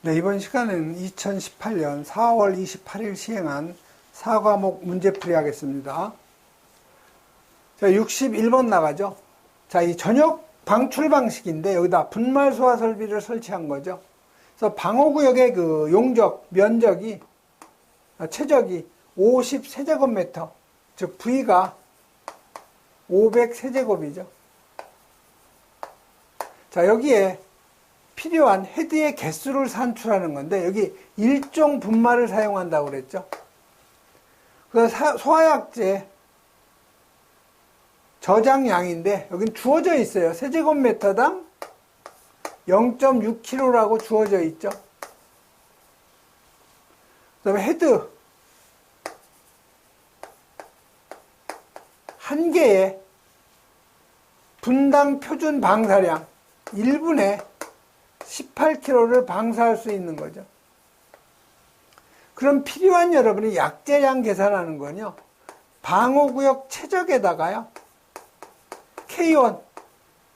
네, 이번 시간에는 2018년 4월 28일 시행한 4과목 문제풀이 하겠습니다. 자, 61번 나가죠. 자, 이 전역 방출 방식인데 여기다 분말 소화 설비를 설치한 거죠. 그래서 방호구역의 그 용적, 면적이, 최적이 50세제곱미터, 즉 V가 500세제곱이죠. 자, 여기에 필요한 헤드의 개수를 산출하는 건데 여기 일종 분말을 사용한다고 그랬죠. 그래서 소화약제 저장량인데 여긴 주어져 있어요. 세제곱미터당 0.6kg라고 주어져 있죠. 그 다음에 헤드 한 개의 분당 표준 방사량 1분에 18kg를 방사할 수 있는 거죠. 그럼 필요한 여러분이 약제량 계산하는 건요. 방호구역 최적에다가요. K1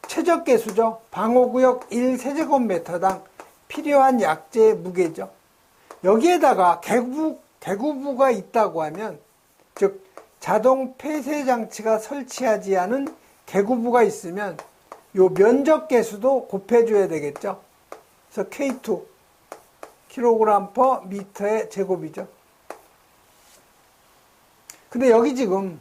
최적 개수죠. 방호구역 1세제곱미터당 필요한 약제의 무게죠. 여기에다가 개구부가 있다고 하면 즉 자동 폐쇄 장치가 설치하지 않은 개구부가 있으면 요 면적 개수도 곱해줘야 되겠죠. 그래서 K2 kg/m의 제곱이죠. 근데 여기 지금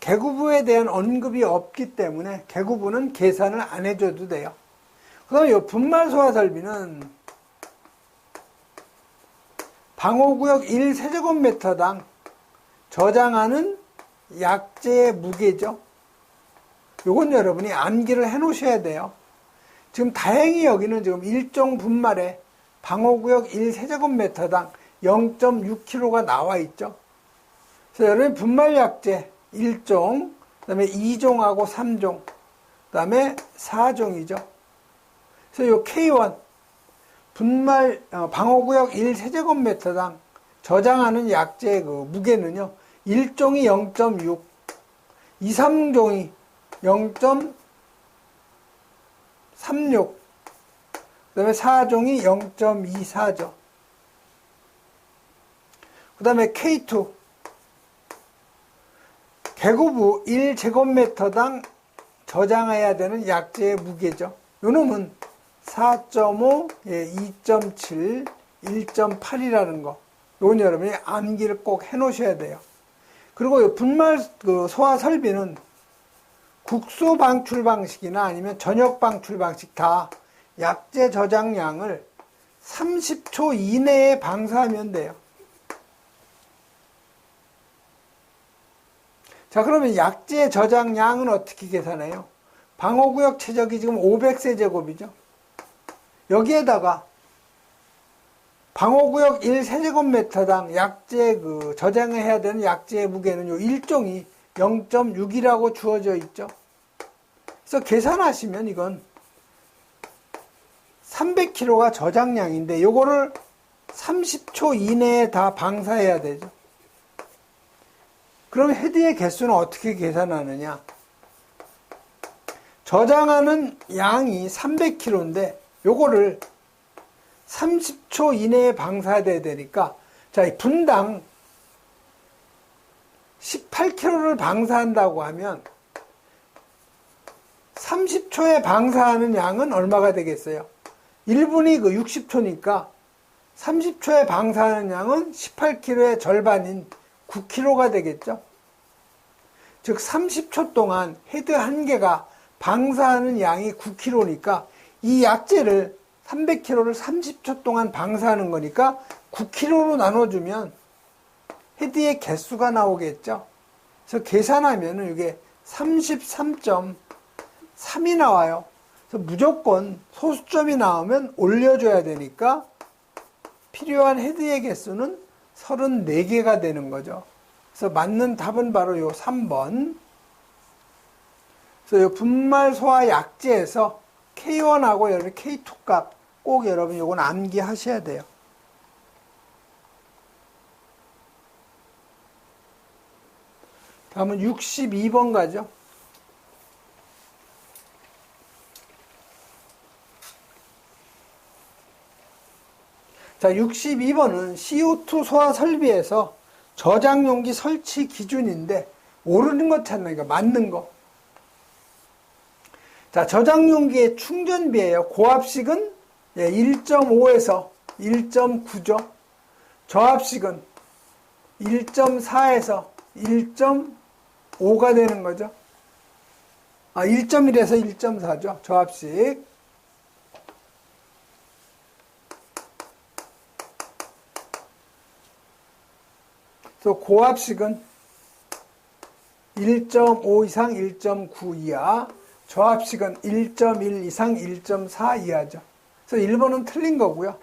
개구부에 대한 언급이 없기 때문에 개구부는 계산을 안 해줘도 돼요. 그 다음에 이 분말 소화 설비는 방호구역 1세제곱미터당 저장하는 약제의 무게죠. 요건 여러분이 암기를 해 놓으셔야 돼요. 지금 다행히 여기는 지금 일종 분말에 방호구역 1세제곱미터당 0.6kg가 나와 있죠. 그래서 여러분 분말 약제 1종, 그 다음에 2종하고 3종, 그 다음에 4종이죠. 그래서 요 K1 분말 방호구역 1세제곱미터당 저장하는 약제의 그 무게는요. 1종이 0.6, 2, 3종이 0.36, 그 다음에 4종이 0.24죠. 그 다음에 K2 개구부 1제곱미터당 저장해야 되는 약제의 무게죠. 요 놈은 4.5, 2.7, 1.8이라는 거. 요건 여러분이 암기를 꼭 해 놓으셔야 돼요. 그리고 이 분말 소화 설비는 국소 방출 방식이나 아니면 전역 방출 방식 다 약제 저장량을 30초 이내에 방사하면 돼요. 자, 그러면 약제 저장량은 어떻게 계산해요? 방호구역 최적이 지금 500세제곱이죠. 여기에다가 방호구역 1세제곱미터당 약제 저장을 해야 되는 약제의 무게는 요 일종이 0.6이라고 주어져 있죠. 그래서 계산하시면 이건 300kg가 저장량인데 요거를 30초 이내에 다 방사해야 되죠. 그럼 헤드의 개수는 어떻게 계산하느냐? 저장하는 양이 300kg인데 요거를 30초 이내에 방사해야 되니까 자, 분당 18kg를 방사한다고 하면 30초에 방사하는 양은 얼마가 되겠어요? 1분이 60초니까 30초에 방사하는 양은 18kg의 절반인 9kg가 되겠죠. 즉 30초 동안 헤드 한 개가 방사하는 양이 9kg니까 이 약제를 300kg를 30초 동안 방사하는 거니까 9kg로 나눠주면 헤드의 개수가 나오겠죠. 그래서 계산하면 이게 33.3이 나와요. 그래서 무조건 소수점이 나오면 올려줘야 되니까 필요한 헤드의 개수는 34개가 되는 거죠. 그래서 맞는 답은 바로 요 3번. 그래서 요 분말 소화 약제에서 K1하고 여러분 K2 값 꼭 여러분 요건 암기하셔야 돼요. 다음은 62번 가죠. 자, 62번은 CO2 소화 설비에서 저장용기 설치 기준인데 오르는 거 찾는 거, 맞는 거. 자, 저장용기의 충전비예요. 고압식은 1.5에서 1.9죠. 저압식은 1.4에서 1.5가 되는 거죠. 1.1에서 1.4죠. 저압식. 그래서 고압식은 1.5 이상 1.9 이하, 저압식은 1.1 이상 1.4 이하죠. 그래서 1번은 틀린 거고요.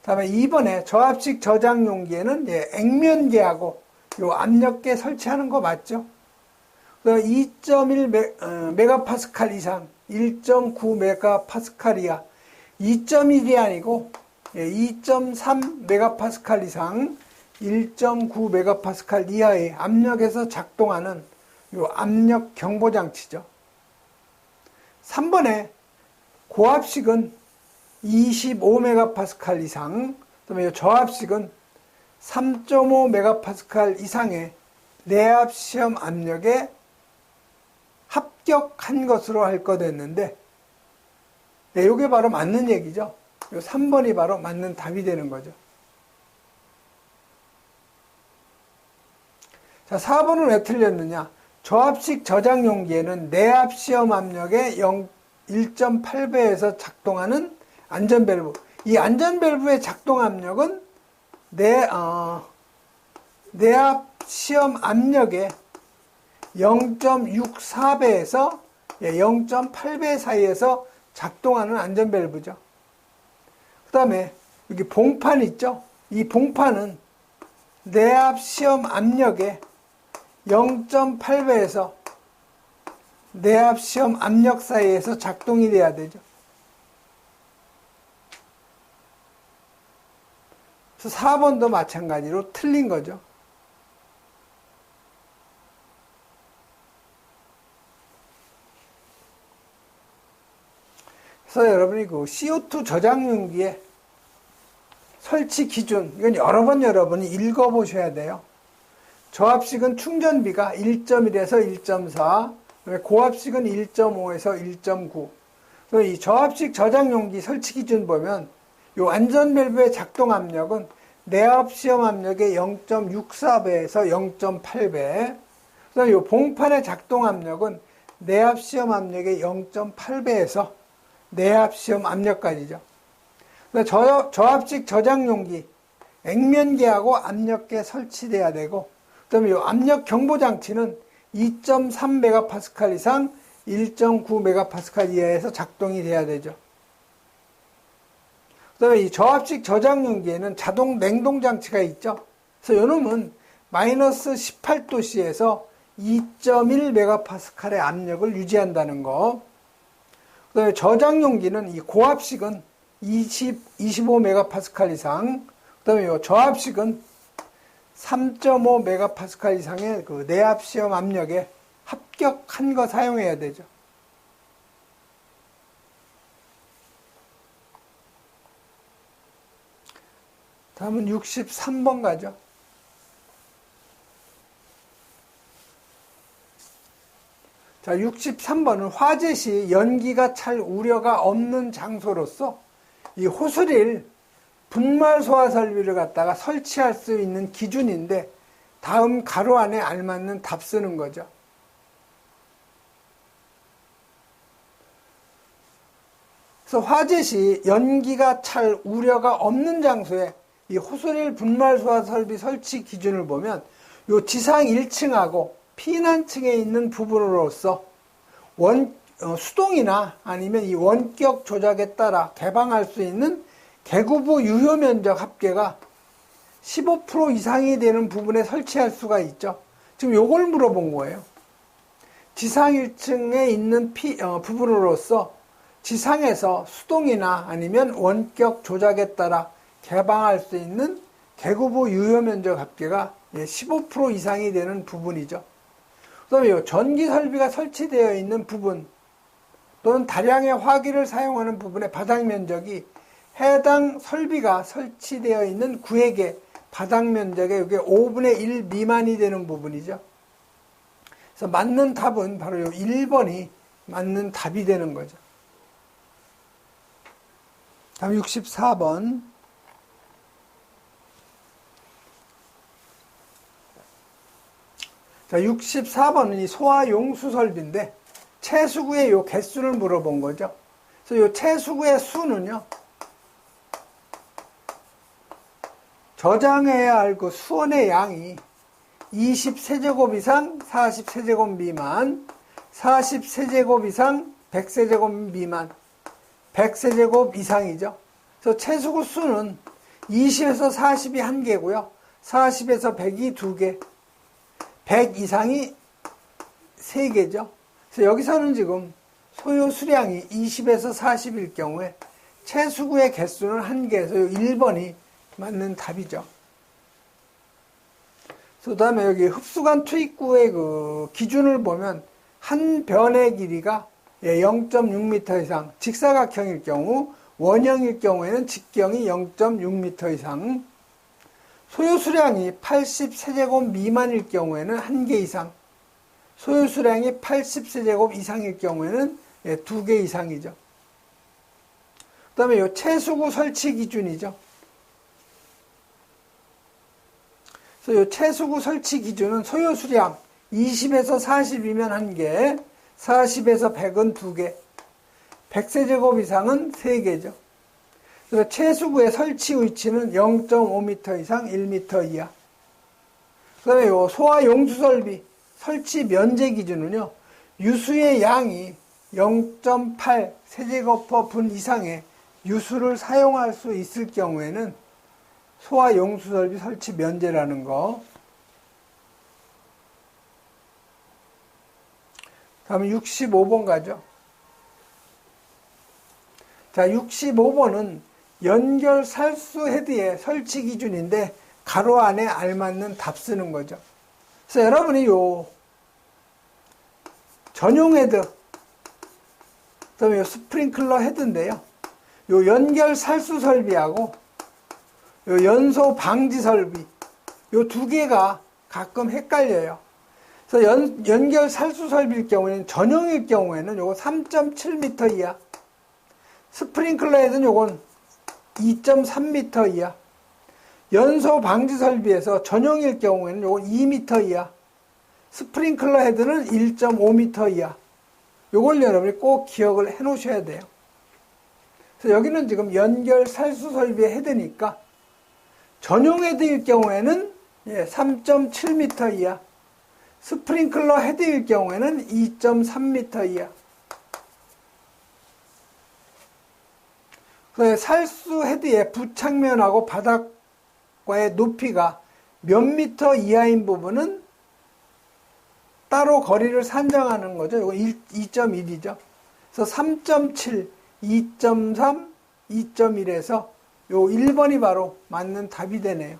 다음에 2번에 저압식 저장용기에는 액면계하고 요 압력계 설치하는 거 맞죠? 2.1 메가파스칼 이상, 1.9 메가파스칼 이하, 2.1이 아니고 2.3 메가파스칼 이상, 1.9 메가파스칼 이하의 압력에서 작동하는 요 압력 경보 장치죠. 3번에 고압식은 25 메가파스칼 이상, 그다음에 저압식은 3.5 메가파스칼 이상의 내압 시험 압력에 합격한 것으로 할 거 됐는데, 이게 바로 맞는 얘기죠. 요 3번이 바로 맞는 답이 되는 거죠. 자, 4번은 왜 틀렸느냐? 저압식 저장용기에는 내압 시험 압력의 1.8배에서 작동하는 안전밸브. 이 안전밸브의 작동 압력은 내압 시험 압력의 0.64배에서 0.8배 사이에서 작동하는 안전밸브죠. 그 다음에 여기 봉판 있죠? 이 봉판은 내압 시험 압력의 0.8배에서 내압 시험 압력 사이에서 작동이 돼야 되죠. 그래서 4번도 마찬가지로 틀린 거죠. 그래서 여러분이 그 CO2 저장용기의 설치 기준, 이건 여러 번이 읽어보셔야 돼요. 저압식은 충전비가 1.1에서 1.4, 고압식은 1.5에서 1.9. 그래서 이 저압식 저장용기 설치 기준 보면 요 안전밸브의 작동 압력은 내압 시험 압력의 0.64배에서 0.8배. 그다음에 요 봉판의 작동 압력은 내압 시험 압력의 0.8배에서 내압 시험 압력까지죠. 저압식 저장용기 액면계하고 압력계 설치돼야 되고, 그다음에 요 압력 경보 장치는 2.3 메가파스칼 이상 1.9 메가파스칼 이하에서 작동이 돼야 되죠. 그다음에 이 저압식 저장용기에는 자동 냉동 장치가 있죠. 그래서 요놈은 마이너스 18도씨에서 2.1 메가파스칼의 압력을 유지한다는 거. 그다음에 저장용기는 이 고압식은 25 메가파스칼 이상, 그다음에 요 저압식은 3.5 메가파스칼 이상의 그 내압 시험 압력에 합격한 거 사용해야 되죠. 다음은 63번 가죠. 자, 63번은 화재 시 연기가 찰 우려가 없는 장소로서 이 호스릴 분말 소화 설비를 갖다가 설치할 수 있는 기준인데, 다음 가로 안에 알맞는 답 쓰는 거죠. 그래서 화재 시 연기가 찰 우려가 없는 장소에 이 호스릴 분말 소화 설비 설치 기준을 보면 요 지상 1층하고 피난층에 있는 부분으로서 수동이나 아니면 이 원격 조작에 따라 개방할 수 있는 개구부 유효 면적 합계가 15% 이상이 되는 부분에 설치할 수가 있죠. 지금 요걸 물어본 거예요. 지상 1층에 있는 부분으로서 지상에서 수동이나 아니면 원격 조작에 따라 개방할 수 있는 개구부 유효 면적 합계가 15% 이상이 되는 부분이죠. 그다음에 전기 설비가 설치되어 있는 부분 또는 다량의 화기를 사용하는 부분의 바닥 면적이 해당 설비가 설치되어 있는 구획의 바닥 면적의 이게 5분의 1 미만이 되는 부분이죠. 그래서 맞는 답은 바로 요 1번이 맞는 답이 되는 거죠. 다음 64번. 자, 64번은 이 소화 용수 설비인데 채수구의 요 개수를 물어본 거죠. 그래서 요 채수구의 수는요, 저장해야 할 그 수원의 양이 20세제곱 이상 40세제곱 미만, 40세제곱 이상 100세제곱 미만, 100세제곱 이상이죠. 그래서 채수구 수는 20에서 40이 1개고요. 40에서 100이 2개, 100 이상이 3개죠. 그래서 여기서는 지금 소요 수량이 20에서 40일 경우에 채수구의 개수는 1개에서 1번이 맞는 답이죠. 그 다음에 여기 흡수관 투입구의 그 기준을 보면 한 변의 길이가 0.6m 이상, 직사각형일 경우, 원형일 경우에는 직경이 0.6m 이상, 소요 수량이 80세제곱 미만일 경우에는 1개 이상, 소요 수량이 80세제곱 이상일 경우에는 2개 이상이죠. 그 다음에 이 채수구 설치 기준이죠. 그래서 이 채수구 설치 기준은 소요 수량 20에서 40이면 1개, 40에서 100은 2개, 100세제곱 이상은 3개죠. 그래서 채수구의 설치 위치는 0.5m 이상 1m 이하. 그 다음에 요 소화 용수 설비 설치 면제 기준은요, 유수의 양이 0.8 세제곱퍼분 이상의 유수를 사용할 수 있을 경우에는 소화 용수 설비 설치 면제라는 거. 다음에 65번 가죠. 자, 65번은 연결 살수 헤드의 설치 기준인데 가로 안에 알맞는 답 쓰는 거죠. 그래서 여러분이 요 전용 헤드, 그다음에 요 스프링클러 헤드인데요. 요 연결 살수 설비하고 요 연소 방지 설비, 요 2개가 가끔 헷갈려요. 그래서 연결 살수 설비일 경우에는 전용일 경우에는 요거 3.7m 이하, 스프링클러 헤드는 요건 2.3m 이하, 연소 방지 설비에서 전용일 경우에는 요건 2m 이하, 스프링클러 헤드는 1.5m 이하. 요걸 여러분이 꼭 기억을 해 놓으셔야 돼요. 그래서 여기는 지금 연결 살수 설비의 헤드니까 전용 헤드일 경우에는 3.7m 이하, 스프링클러 헤드일 경우에는 2.3m 이하. 살수 헤드의 부착면하고 바닥과의 높이가 몇 미터 이하인 부분은 따로 거리를 산정하는 거죠. 이거 2.1이죠. 그래서 3.7, 2.3, 2.1에서 요 1번이 바로 맞는 답이 되네요.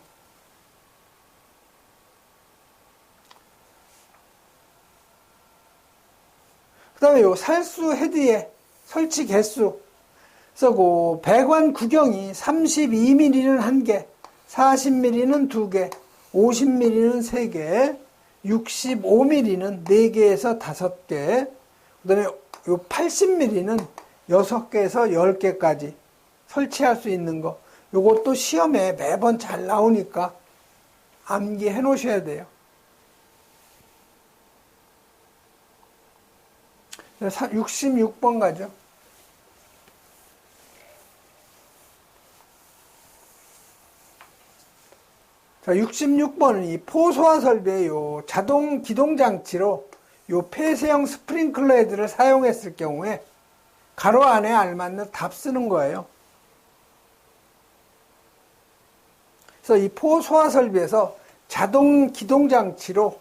그 다음에 요 살수 헤드의 설치 개수. 그래서 그 배관 구경이 32mm는 1개, 40mm는 2개, 50mm는 3개, 65mm는 4개에서 5개, 그 다음에 요 80mm는 6개에서 10개까지 설치할 수 있는 거. 요것도 시험에 매번 잘 나오니까 암기해 놓으셔야 돼요. 66번 가죠. 자, 66번은 이 포소화 설비의 요 자동 기동 장치로 요 폐쇄형 스프링클러 헤드를 사용했을 경우에 가로 안에 알맞는 답 쓰는 거예요. 그래서 이 포소화 설비에서 자동 기동 장치로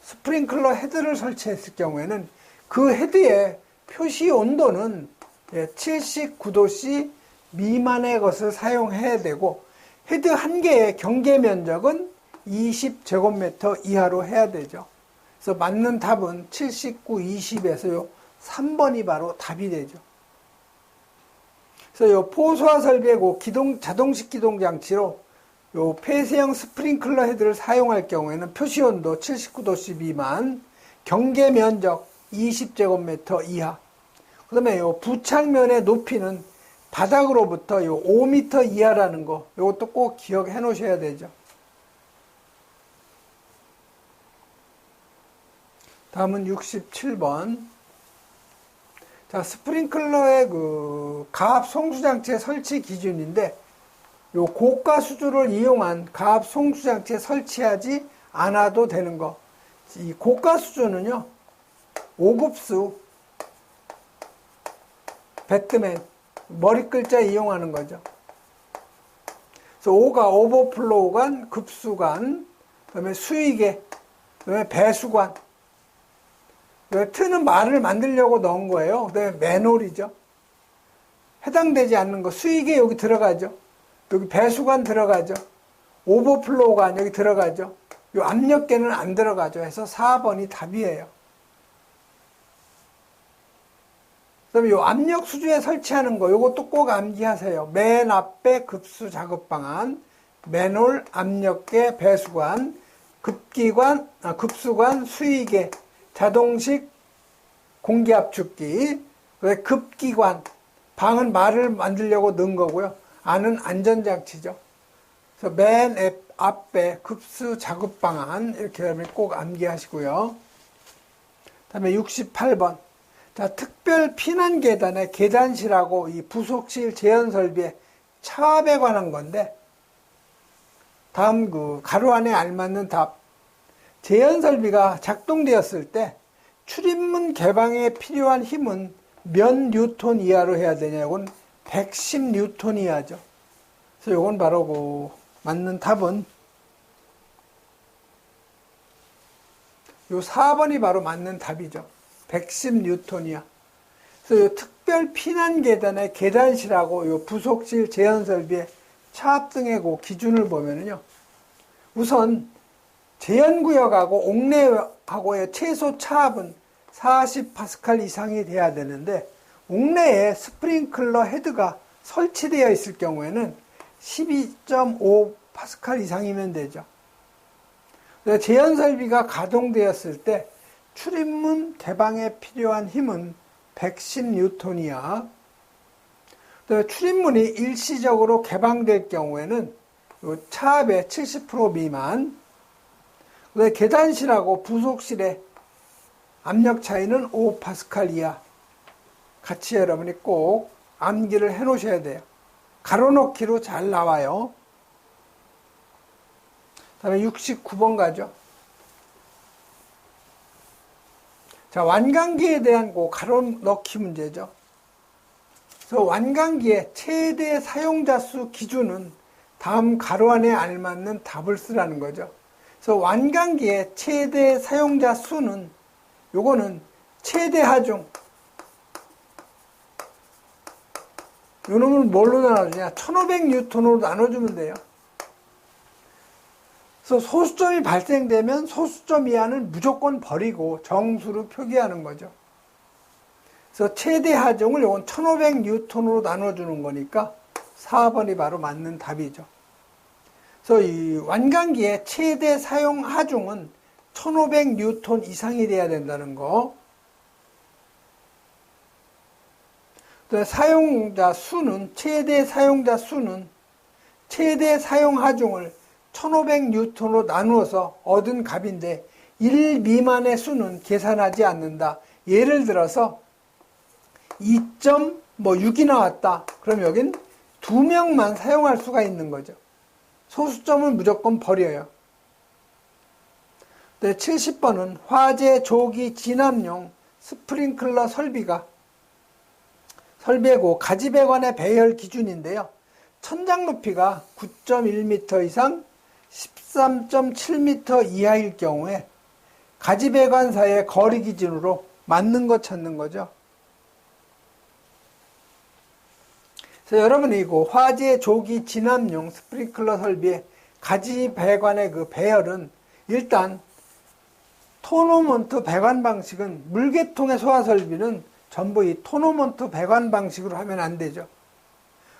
스프링클러 헤드를 설치했을 경우에는 그 헤드의 표시 온도는 79도씨 미만의 것을 사용해야 되고, 헤드 한 개의 경계 면적은 20제곱미터 이하로 해야 되죠. 그래서 맞는 답은 79, 20에서 요 3번이 바로 답이 되죠. 그래서 요 포소화 설비의 자동식 기동 장치로 요 폐쇄형 스프링클러 헤드를 사용할 경우에는 표시온도 79도씨 미만, 경계 면적 20제곱미터 이하. 그 다음에 요 부착면의 높이는 바닥으로부터 요 5m 이하라는 거, 요것도 꼭 기억해 놓으셔야 되죠. 다음은 67번. 자, 스프링클러의 그 가압 송수장치 설치 기준인데, 요 고가 수주를 이용한 가압 송수장치에 설치하지 않아도 되는 거. 이 고가 수주는요, 5급수, 배트맨, 머리 글자 이용하는 거죠. 그래서 5가 오버플로우관, 급수관, 그 다음에 수위계, 그 다음에 배수관. 트는 말을 만들려고 넣은 거예요. 그 다음에 맨홀이죠. 해당되지 않는 거, 수위계 여기 들어가죠. 여기 배수관 들어가죠. 오버플로우관 여기 들어가죠. 요 압력계는 안 들어가죠. 해서 4번이 답이에요. 그다음에 요 압력 수주에 설치하는 거, 요것도 꼭 암기하세요. 맨 앞에 급수 작업 방안, 맨홀, 압력계, 배수관, 급수관, 수위계, 자동식 공기압축기, 급기관, 방은 말을 만들려고 넣은 거고요. 안은 안전장치죠. 그래서 맨 앞에 급수 작업 방안, 이렇게 하면 꼭 암기하시고요. 다음에 68번. 자, 특별 피난 계단의 계단실하고 이 부속실 제연 설비의 차압에 관한 건데, 다음 그 가로 안에 알맞는 답. 제연 설비가 작동되었을 때 출입문 개방에 필요한 힘은 몇 뉴턴 이하로 해야 되냐고는 110 뉴턴 이하죠. 그래서 이건 바로 그 맞는 답은 요 4번이 바로 맞는 답이죠. 110 뉴턴 이하. 그래서 요 특별 피난 계단의 계단실하고 요 부속실 제연 설비의 차압 등의 그 기준을 보면은요. 우선 제연구역하고 옥내하고의 최소 차압은 40파스칼 이상이 돼야 되는데, 옥내에 스프링클러 헤드가 설치되어 있을 경우에는 12.5파스칼 이상이면 되죠. 제연 설비가 가동되었을 때 출입문 개방에 필요한 힘은 110 뉴턴이야. 출입문이 일시적으로 개방될 경우에는 차압의 70% 미만, 계단실하고 부속실의 압력 차이는 5파스칼 이하. 같이 여러분이 꼭 암기를 해 놓으셔야 돼요. 가로놓기로 잘 나와요. 다음에 69번 가죠. 자, 완강기에 대한 그 가로넣기 문제죠. 그래서 완강기의 최대 사용자 수 기준은 다음 가로 안에 알맞는 답을 쓰라는 거죠. 그래서 완강기의 최대 사용자 수는 요거는 최대 하중. 요 놈을 뭘로 나눠주냐? 1500뉴턴으로 나눠주면 돼요. 그래서 소수점이 발생되면 소수점 이하는 무조건 버리고 정수로 표기하는 거죠. 그래서 최대 하중을 요건 1500뉴턴으로 나눠주는 거니까 4번이 바로 맞는 답이죠. 그래서 이 완강기의 최대 사용 하중은 1500뉴턴 이상이 돼야 된다는 거. 사용자 수는, 최대 사용자 수는 최대 사용 하중을 1500뉴턴으로 나누어서 얻은 값인데 1 미만의 수는 계산하지 않는다. 예를 들어서 2.6이 나왔다. 그럼 여긴 2명만 사용할 수가 있는 거죠. 소수점을 무조건 버려요. 70번은 화재 조기 진압용 스프링클러 설비고 가지배관의 배열 기준인데요. 천장 높이가 9.1m 이상 13.7m 이하일 경우에 가지배관 사이의 거리 기준으로 맞는 거 찾는 거죠. 그래서 여러분이 그 화재 조기 진압용 스프링클러 설비의 가지배관의 그 배열은 일단 토너먼트 배관 방식은 물계통의 소화 설비는 전부 이 토너먼트 배관 방식으로 하면 안 되죠.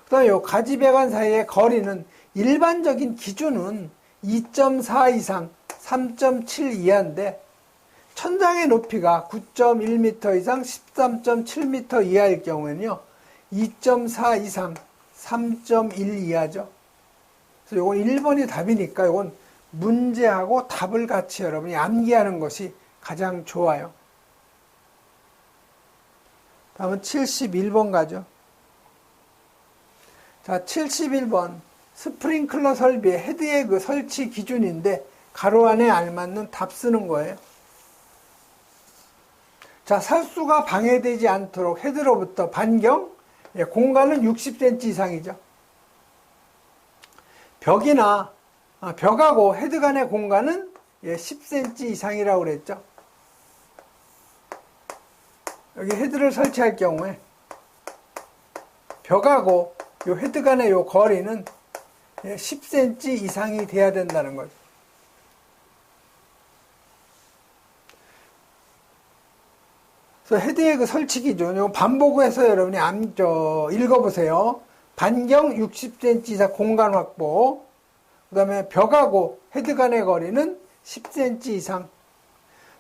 그다음에 요 가지배관 사이의 거리는 일반적인 기준은 2.4 이상 3.7 이하인데 천장의 높이가 9.1m 이상 13.7m 이하일 경우에는요 2.4 이상 3.1 이하죠. 그래서 요건 1번이 답이니까 요건 문제하고 답을 같이 여러분이 암기하는 것이 가장 좋아요. 다음은 71번 가죠. 자, 71번 스프링클러 설비의 헤드의 그 설치 기준인데 가로 안에 알맞는 답 쓰는 거예요. 자, 살수가 방해되지 않도록 헤드로부터 반경, 공간은 60cm 이상이죠. 벽하고 헤드 간의 공간은 10cm 이상이라고 그랬죠. 여기 헤드를 설치할 경우에 벽하고 요 헤드 간의 요 거리는 10cm 이상이 돼야 된다는 거죠. 그래서 헤드의 그 설치 기준, 요 반복해서 여러분이 읽어보세요. 반경 60cm 이상 공간 확보, 그 다음에 벽하고 헤드 간의 거리는 10cm 이상,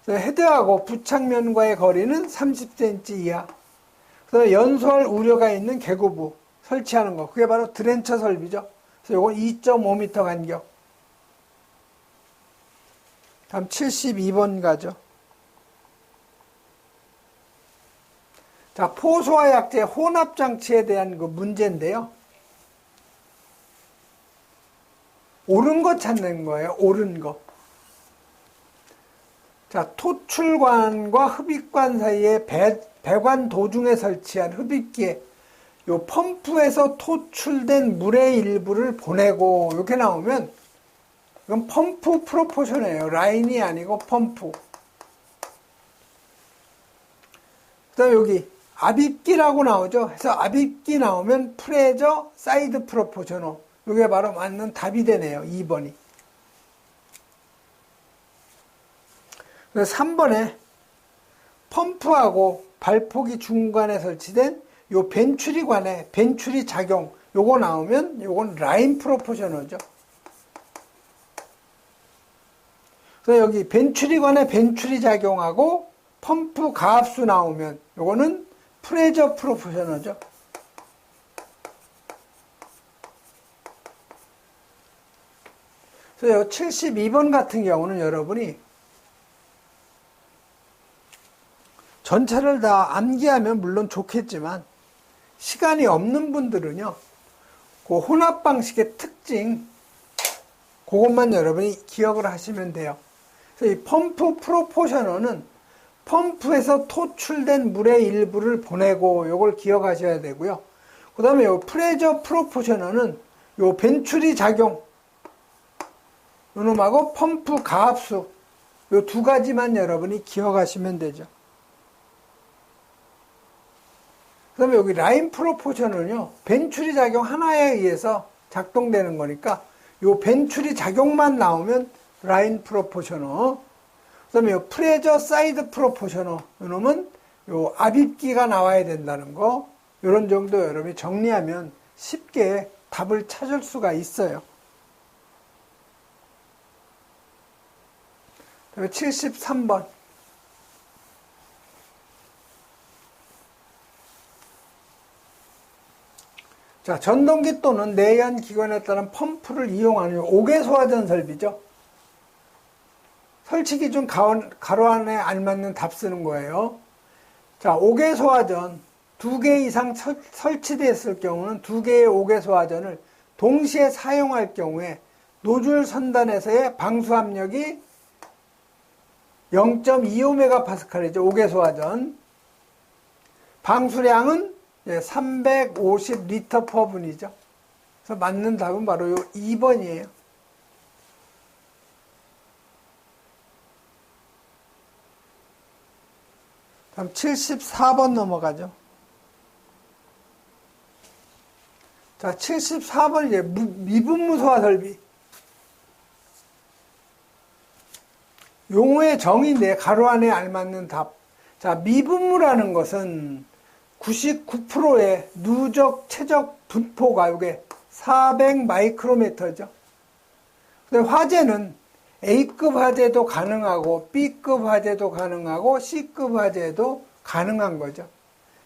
헤드하고 부착면과의 거리는 30cm 이하, 그 다음에 연소할 우려가 있는 개구부 설치하는 거, 그게 바로 드렌처 설비죠. 그래서 요건 2.5m 간격. 다음 72번 가죠. 자, 포소와 약재 혼합 장치에 대한 그 문제인데요. 옳은 거 찾는 거예요. 옳은 거. 자, 토출관과 흡입관 사이에 배관 도중에 설치한 흡입기에 요 펌프에서 토출된 물의 일부를 보내고 이렇게 나오면 이건 펌프 프로포션이에요. 라인이 아니고 펌프. 그 다음에 여기 압입기라고 나오죠. 그래서 압입기 나오면 프레저 사이드 프로포셔널. 이게 바로 맞는 답이 되네요. 2번이. 그래서 3번에 펌프하고 발포기 중간에 설치된 요 벤추리관의 벤추리 작용. 요거 나오면 요건 라인 프로포셔널이죠. 그래서 여기 벤추리관의 벤추리 작용하고 펌프 가압수 나오면 요거는 프레저 프로포셔널이죠. 그래서 72번 같은 경우는 여러분이 전체를 다 암기하면 물론 좋겠지만 시간이 없는 분들은요, 그 혼합 방식의 특징, 그것만 여러분이 기억을 하시면 돼요. 그래서 이 펌프 프로포셔널은 펌프에서 토출된 물의 일부를 보내고 요걸 기억하셔야 되고요. 그 다음에 요 프레저 프로포셔널은 요 벤추리 작용, 요놈하고 펌프 가압수, 요 두 가지만 여러분이 기억하시면 되죠. 그 다음에 여기 라인 프로포션은요, 벤추리 작용 하나에 의해서 작동되는 거니까, 요 벤추리 작용만 나오면 라인 프로포셔너, 그 다음에 요 프레저 사이드 프로포셔너, 요 놈은 요 압입기가 나와야 된다는 거, 요런 정도 여러분이 정리하면 쉽게 답을 찾을 수가 있어요. 그 다음에 73번. 자, 전동기 또는 내연 기관에 따른 펌프를 이용하는 옥외소화전 설비죠. 설치 기준 가로 안에 알맞는 답 쓰는 거예요. 자, 옥외소화전 2개 이상 설치되었을 경우는 2개의 옥외소화전을 동시에 사용할 경우에 노즐 선단에서의 방수 압력이 0.25MPa이죠. 옥외소화전. 방수량은 350L per 분이죠. 그래서 맞는 답은 바로 요 2번이에요. 다음 74번 넘어가죠. 자, 74번 이제 미분무소화 설비. 용어의 정의인데 가로 안에 알맞는 답. 자, 미분무라는 것은 99%의 누적 최적 분포가 이게 400 마이크로미터죠. 근데 화재는 A급 화재도 가능하고 B급 화재도 가능하고 C급 화재도 가능한 거죠.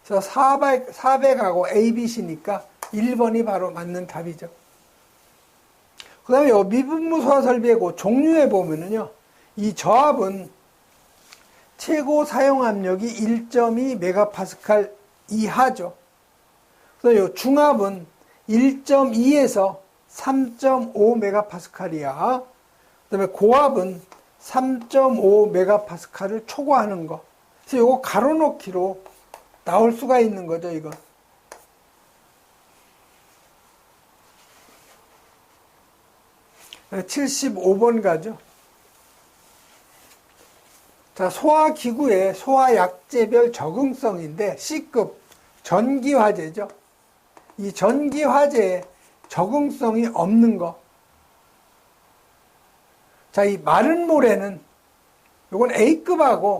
그래서 400하고 ABC니까 1번이 바로 맞는 답이죠. 그 다음에 요 미분무 소화 설비의 그 종류에 보면은요, 이 저압은 최고 사용 압력이 1.2 메가파스칼 이하죠. 그래서 요 중압은 1.2에서 3.5 메가파스칼 이하, 그 다음에 고압은 3.5 메가파스칼을 초과하는 거. 그래서 요거 가로놓기로 나올 수가 있는 거죠, 이거. 네, 75번 가죠. 자, 소화기구의 소화약제별 적응성인데 C급 전기화재죠. 이 전기화재에 적응성이 없는 거. 자, 이 마른 모래는 요건 A급하고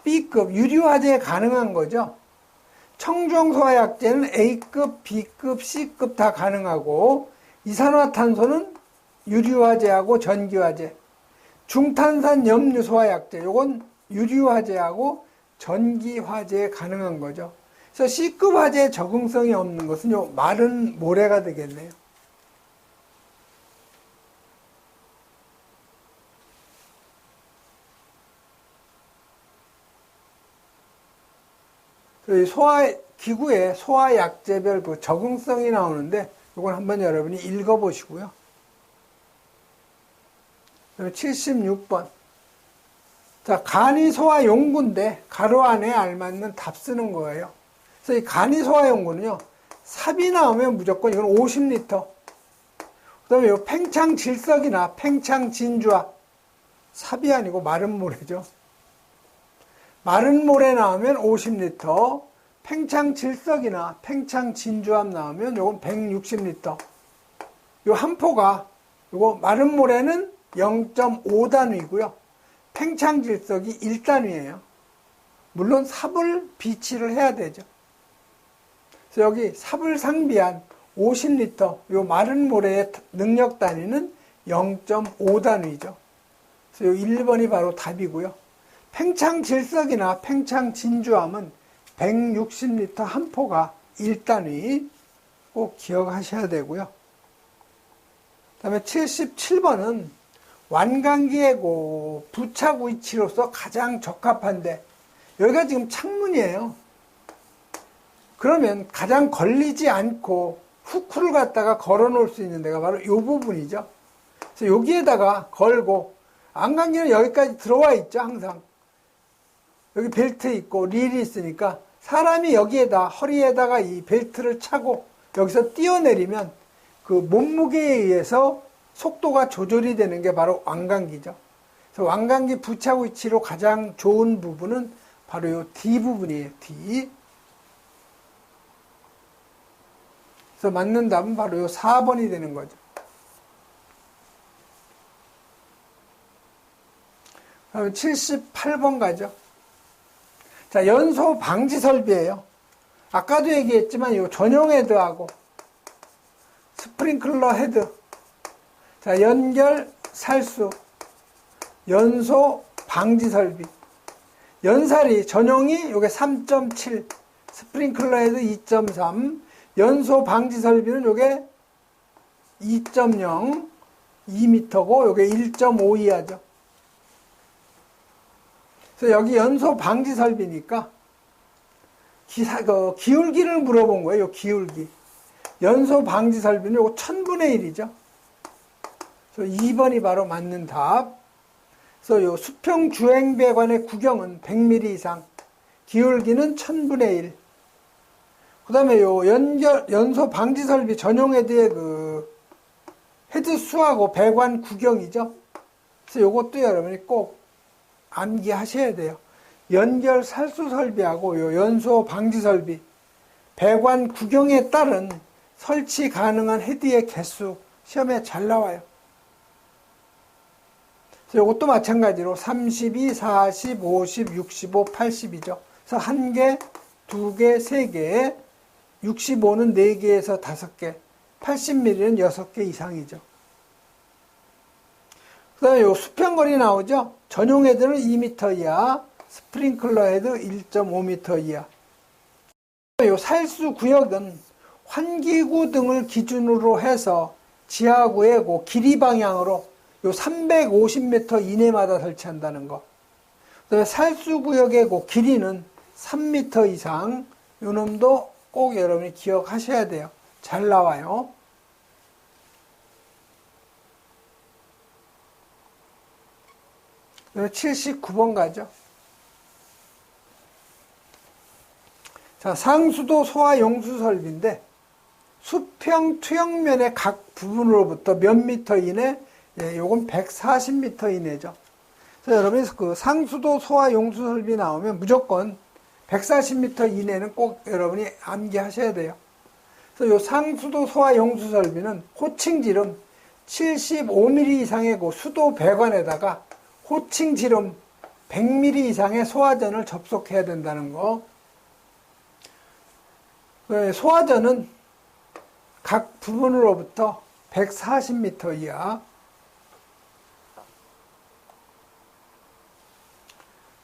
B급 유리화재에 가능한 거죠. 청정소화약제는 A급, B급, C급 다 가능하고 이산화탄소는 유리화재하고 전기화재. 중탄산 염류 소화약제 요건 유리화재하고 전기화재에 가능한 거죠. 그래서 C급 화재에 적응성이 없는 것은 요 마른 모래가 되겠네요. 기구의 소화약제별 그 적응성이 나오는데 이걸 한번 여러분이 읽어보시고요. 76번. 자, 간이소화용구인데 가로 안에 알맞는 답 쓰는 거예요. 그래서 이 간이소화용구는요, 삽이 나오면 무조건 이건 50리터. 그 다음에 이 팽창질석이나 팽창진주화. 삽이 아니고 마른 모래죠. 마른 모래 나오면 50리터. 팽창질석이나 팽창진주압 나오면 요건 160리터. 요 한 포가, 요거 마른 모래는 0.5단위고요. 팽창질석이 1단위예요. 물론 삽을 비치를 해야 되죠. 그래서 여기 삽을 상비한 50리터, 요 마른 모래의 능력 단위는 0.5단위죠. 그래서 요 1번이 바로 답이고요. 팽창질석이나 팽창진주압은 160리터 한 포가 1단위 꼭 기억하셔야 되고요. 그 다음에 77번은 완강기의 부착 위치로서 가장 적합한데, 여기가 지금 창문이에요. 그러면 가장 걸리지 않고 후크를 갖다가 걸어 놓을 수 있는 데가 바로 이 부분이죠. 그래서 여기에다가 걸고, 안강기는 여기까지 들어와 있죠, 항상. 여기 벨트 있고 릴이 있으니까 사람이 여기에다 허리에다가 이 벨트를 차고 여기서 뛰어내리면 그 몸무게에 의해서 속도가 조절이 되는 게 바로 완강기죠. 그래서 완강기 부착 위치로 가장 좋은 부분은 바로 이 D 부분이에요. D. 그래서 맞는 답은 바로 이 4번이 되는 거죠. 그럼 78번 가죠. 자, 연소 방지 설비예요. 아까도 얘기했지만 이 전용 헤드하고 스프링클러 헤드, 자, 연결 살수, 연소 방지 설비. 연살이 전용이 요게 3.7, 스프링클러 헤드 2.3, 연소 방지 설비는 요게 2.0, 2m고 요게 1.5 이하죠. 그래서 여기 연소 방지 설비니까 기울기를 물어본 거예요. 요 기울기. 연소 방지 설비는 요거 1000분의 1이죠. 그래서 2번이 바로 맞는 답. 그래서 요 수평 주행배관의 구경은 100mm 이상, 기울기는 1000분의 1. 그 다음에 요 연소 방지 설비 전용 헤드의 헤드 수하고 배관 구경이죠. 그래서 요것도 여러분이 꼭 암기하셔야 돼요. 연결 살수 설비하고 요 연소 방지 설비, 배관 구경에 따른 설치 가능한 헤드의 개수 시험에 잘 나와요. 그래서 이것도 마찬가지로 32, 40, 50, 65, 80이죠. 그래서 1개, 2개, 3개, 65는 4개에서 5개, 80mm는 6개 이상이죠. 그 다음에 요 수평거리 나오죠? 전용 헤드는 2m 이하, 스프링클러 헤드 1.5m 이하. 요 살수 구역은 환기구 등을 기준으로 해서 지하구의 그 길이 방향으로 요 350m 이내마다 설치한다는 거. 그다음에 살수 구역의 그 길이는 3m 이상. 요 놈도 꼭 여러분이 기억하셔야 돼요. 잘 나와요. 79번 가죠. 자, 상수도 소화 용수 설비인데 수평 투영면의 각 부분으로부터 몇 미터 이내? 예, 요건 140m 이내죠. 그래서 여러분이 그 상수도 소화 용수 설비 나오면 무조건 140m 이내는 꼭 여러분이 암기하셔야 돼요. 그래서 요 상수도 소화 용수 설비는 호칭 지름 75mm 이상의 그 수도 배관에다가 호칭 지름 100mm 이상의 소화전을 접속해야 된다는 거. 소화전은 각 부분으로부터 140m 이하.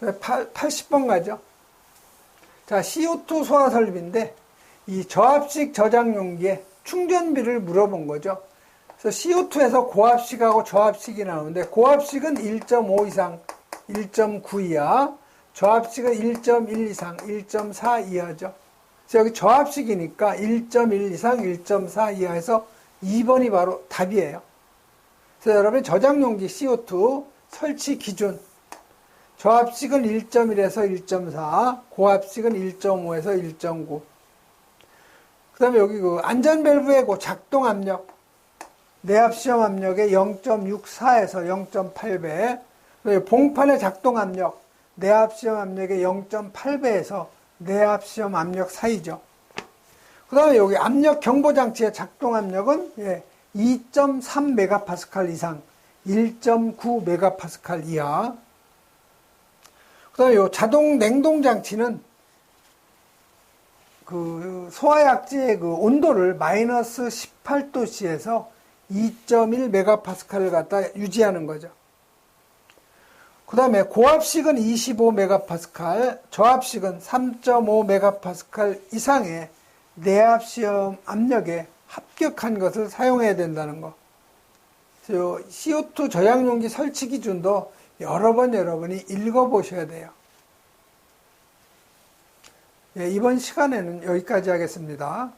80번 가죠. 자, CO2 소화 설비인데 이 저압식 저장 용기에 충전비를 물어본 거죠. 그래서 CO2에서 고압식하고 저압식이 나오는데 고압식은 1.5 이상 1.9 이하, 저압식은 1.1 이상 1.4 이하죠. 그래서 여기 저압식이니까 1.1 이상 1.4 이하에서 2번이 바로 답이에요. 그래서 여러분 저장용기 CO2 설치 기준 저압식은 1.1에서 1.4, 고압식은 1.5에서 1.9. 그 다음에 여기 그 안전밸브의 그 작동 압력, 내압시험 압력의 0.64에서 0.8배, 봉판의 작동 압력, 내압시험 압력의 0.8배에서 내압시험 압력 사이죠. 그 다음에 여기 압력 경보장치의 작동 압력은 2.3MPa 이상, 1.9MPa 이하. 그 다음에 요 자동 냉동장치는 그 소화약지의 그 온도를 마이너스 18도씨에서 2.1MPa를 갖다 유지하는 거죠. 그 다음에 고압식은 25MPa, 저압식은 3.5MPa 이상의 내압시험 압력에 합격한 것을 사용해야 된다는 거. 그래서 CO2 저장용기 설치 기준도 여러 번 여러분이 읽어보셔야 돼요. 예, 이번 시간에는 여기까지 하겠습니다.